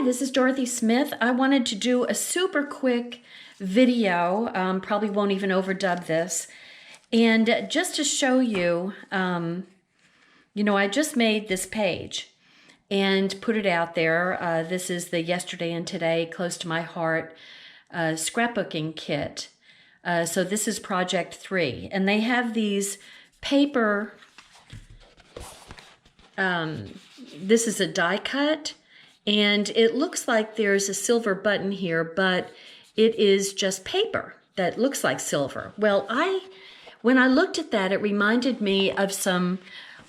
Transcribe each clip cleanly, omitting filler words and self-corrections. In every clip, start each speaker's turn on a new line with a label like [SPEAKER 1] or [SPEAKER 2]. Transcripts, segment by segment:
[SPEAKER 1] Hi, this is Dorothy Smith. I wanted to do a super quick video, probably won't even overdub this, and just to show you, I just made this page and put it out there. This is the Yesterday and Today Close to My Heart scrapbooking kit. So this is project 3, and they have these paper, this is a die cut, and it looks like there's a silver button here, but it is just paper that looks like silver. Well, when I looked at that, it reminded me of some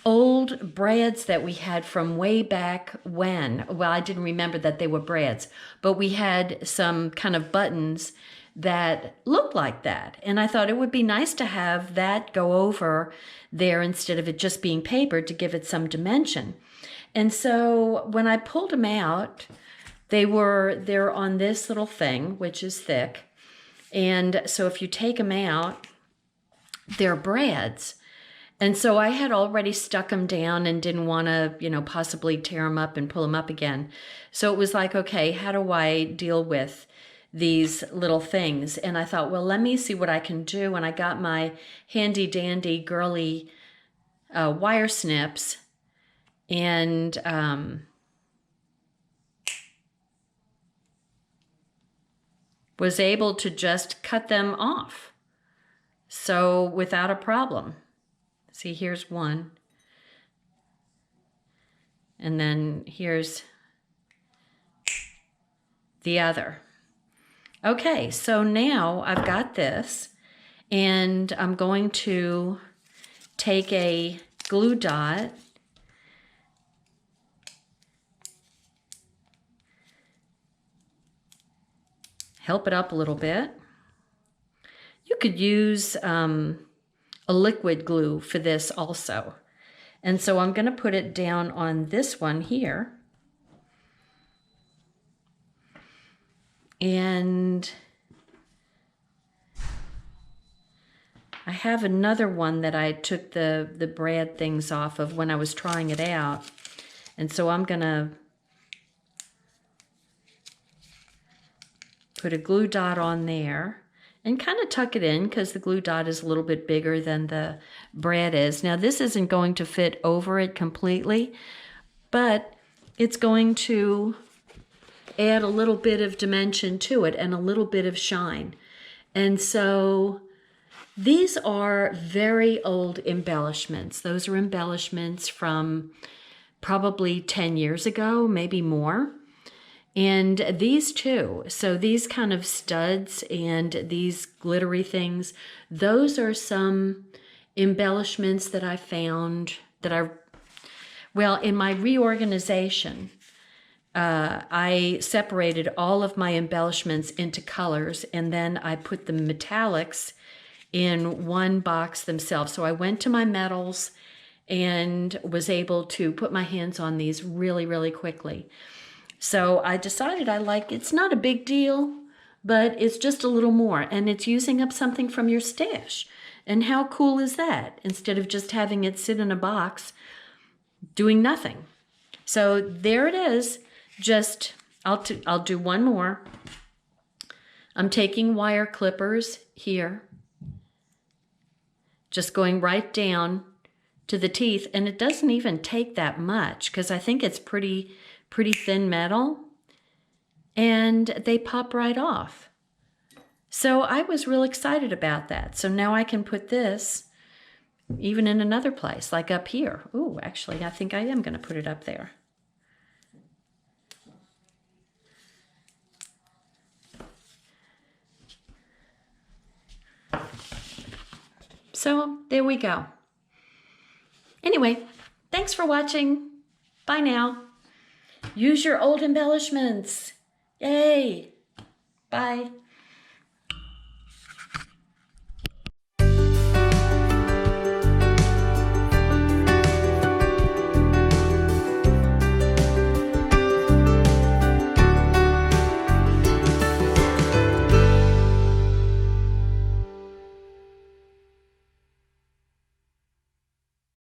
[SPEAKER 1] old brads that we had from way back when. Well, I didn't remember that they were brads, but we had some kind of buttons that looked like that. And I thought it would be nice to have that go over there instead of it just being paper to give it some dimension. And so when I pulled them out, they're on this little thing, which is thick. And so if you take them out, they're brads. And so I had already stuck them down and didn't want to, possibly tear them up and pull them up again. So it was like, okay, how do I deal with these little things? And I thought, well, let me see what I can do. And I got my handy dandy girly wire snips and was able to just cut them off. So without a problem. See, here's one. And then here's the other. Okay, so now I've got this, and I'm going to take a glue dot help it up a little bit. You could use a liquid glue for this also. And so I'm going to put it down on this one here. And I have another one that I took the brad things off of when I was trying it out. And so I'm going to put a glue dot on there and kind of tuck it in because the glue dot is a little bit bigger than the brad is. Now this isn't going to fit over it completely, but it's going to add a little bit of dimension to it and a little bit of shine. And so these are very old embellishments. Those are embellishments from probably 10 years ago, maybe more. And these too, so these kind of studs and these glittery things, those are some embellishments that I found that in my reorganization, I separated all of my embellishments into colors, and then I put the metallics in one box themselves. So I went to my metals and was able to put my hands on these really, really quickly. So I decided it's not a big deal, but it's just a little more, and it's using up something from your stash. And how cool is that? Instead of just having it sit in a box doing nothing. So there it is. I'll do one more. I'm taking wire clippers here, just going right down to the teeth, and it doesn't even take that much because I think it's pretty thin metal, and they pop right off. So I was real excited about that. So now I can put this even in another place, like up here. Ooh, actually, I think I am going to put it up there. So there we go. Anyway, thanks for watching. Bye now. Use your old embellishments. Yay. Bye.